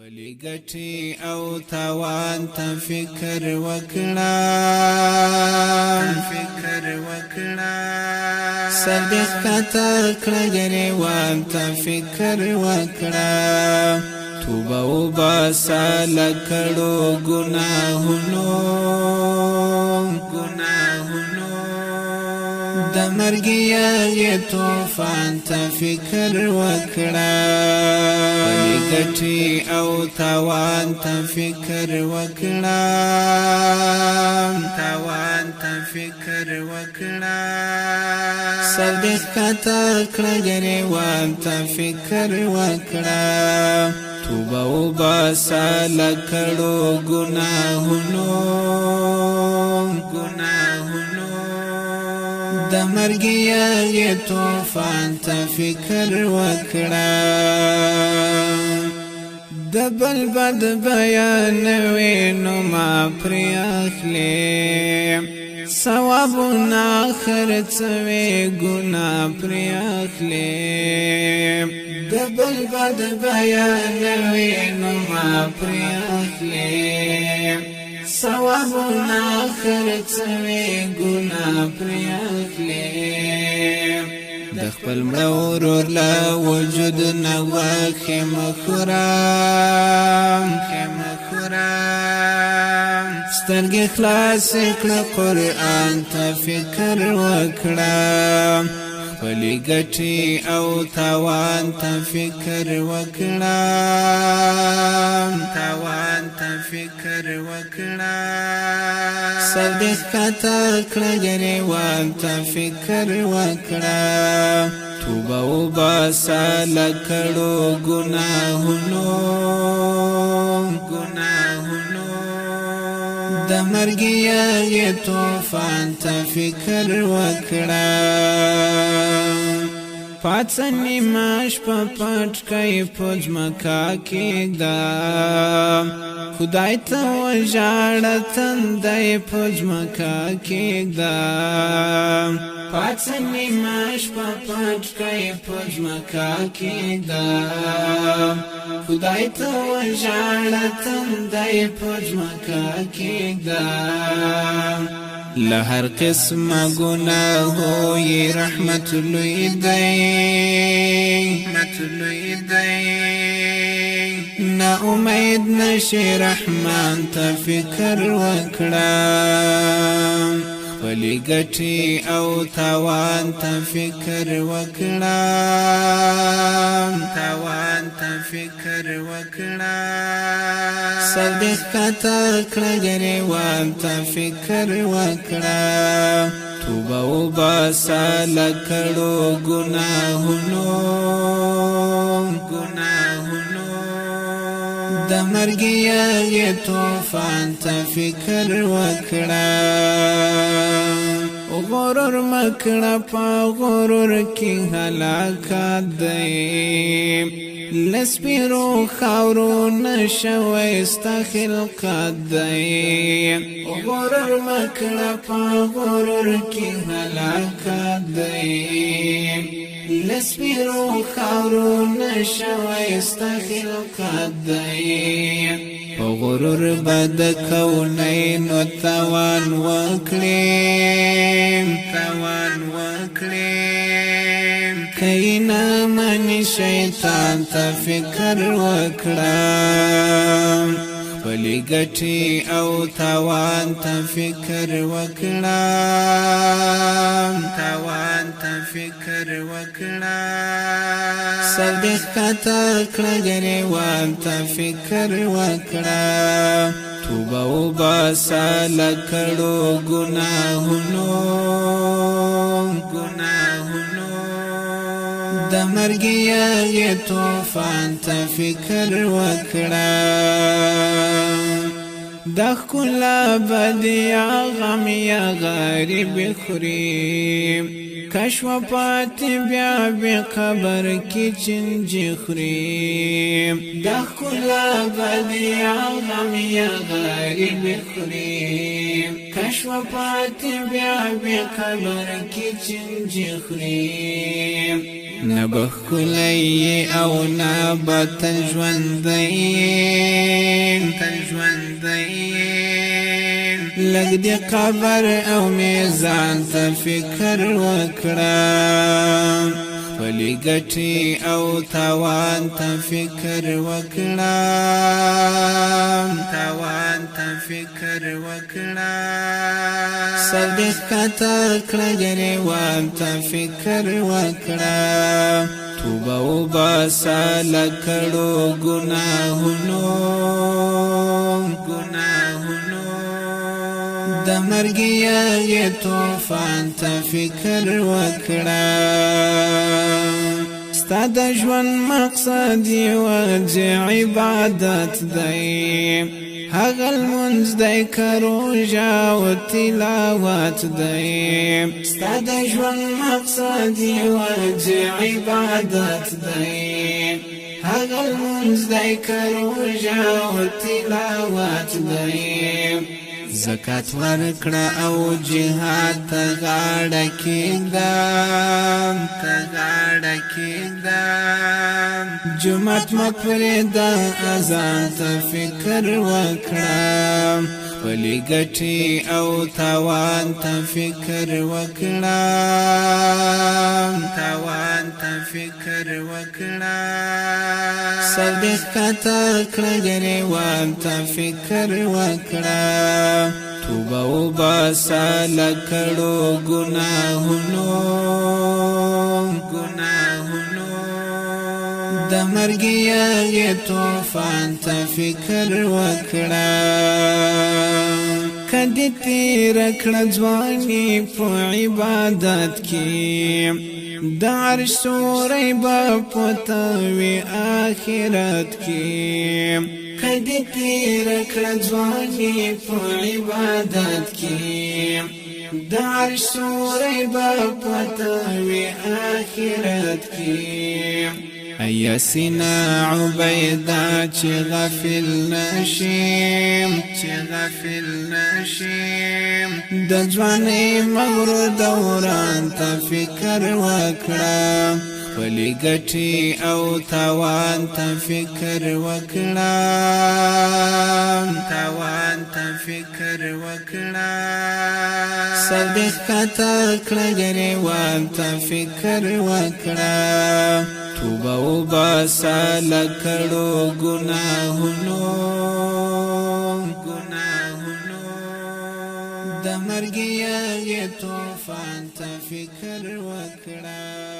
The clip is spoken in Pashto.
خپلی ګټي او تاوان ته فکر وکړه صدق کته کړه ګریوان ته فکر وکړه توبه وباسه له کړو ګناهونو د مرګي طوفان ته فکر وکړه خپلی ګټي او تاوان ته فکر وکړه صدق کته کړه ګریوان ته فکر وکړه توبه وباسه له کړو ګناهونو د مرګي طوفان ته فکر وکړه د بل بد بیان وینو ما پرې اخلي ثوابونه خرڅوي ګناه پرې اخلي د بل بد بیان وینو ما پرې اخلي ثوابونه خرڅوي ګناه پرې اخلي د خپل مړور له وجود نه واخې مخورم سترګې خلاصې کړه قرآن ته فکر وکړه خپلی ګټي او تاوان ته فکر وکړه صدق کته کړه ګریوان ته فکر وکړه توبه وباسه له کړو ګناهونو د مرګي طوفان ته فکر وکړه پاتسنی ماش په پټ کای پوزمکا کېږدا خدای ته وژاړ تندای پوزمکا کېږدا پاتسنی ماش په پټ کای پوزمکا کېږدا خدای ته وژاړ تندای پوزمکا کېږدا لهر قسم گناهو یہ رحمت لوی دی نا امید نشی رحمان تا فکر وکړه خپلی ګټي او تاوان ته فکر وکړه صدق کته کړه ګریوان ته فکر وکړه توبه وباسه له کړو ګناهونو د مرګي طوفان ته فکر وکړه غرور مکړه په غرور کې هلاکت دی لسپیرو خاورو نشوي استخلقت دی غرور مکړه په غرور کې هلاکت دی لسپیرو خاورو نشوي استخلقت دی غرور بد کونین و توان وکړي کینا منی شیطان ته فکر وکړه خپلی ګټي او تاوان ته فکر وکړه صدق کته کړه ګریوان ته فکر وکړه توبه وباسه له کړو ګناهونو د مرګي طوفان ته فکر وکړه د ښکلا بدیا غم یا غریب خوري کشف پاتې بیا به قبر کې چنجي خوري د ښکلا بدیا غم یا غریب خوري کشف پاتې بیا به قبر کې چنجي خوري. ژوندۍ نبخلې او نبتل ژوندۍ لګ دې قبر او میزان ته فکر وکړه خپلې ګټې او تاوان ته فکر وکړه فکر وکړه سر دې ښکته کړه ګریوان ته فکر وکړه توبه وباسه له کړو ګناهونو د مرګ یې طوفان ته فکر وکړه ستا د ژوند مقصد یوازې عبادت دی هغه لمونځ دی که روژه او تلاوت دی ستا د ژوند مقصد یوازې عبادت دی هغه لمونځ دی که روژه او تلاوت دی زکات ورکړه او جهاد ته غاړه کېږده جومات مه پرېږده اذان ته فکر وکړه خپلې ګټې او تاوان ته فکر وکړه سر دې ښکته کړه ګریوان ته فکر وکړه توبه وباسه له کړو ګناهونو د مرګ یې طوفان ته فکر وکړه که دې تېره کړه ځواني په عبادت کې د عرش سوری به پته وي آخرت کې که دې تېره کړه ځواني په عبادت کې د عرش سوری به پته وي آخرت کې ایا سینا عبیدا چې غافل نشیم د ځوانۍ مغرور دوران ته فکر وکړه خپلې ګټې او تاوان ته فکر وکړه سر دې ښکته کړه ګریوان ته فکر وکړه توبه وباسه له کړو ګناهونو د مرګ یې طوفان ته فکر وکړه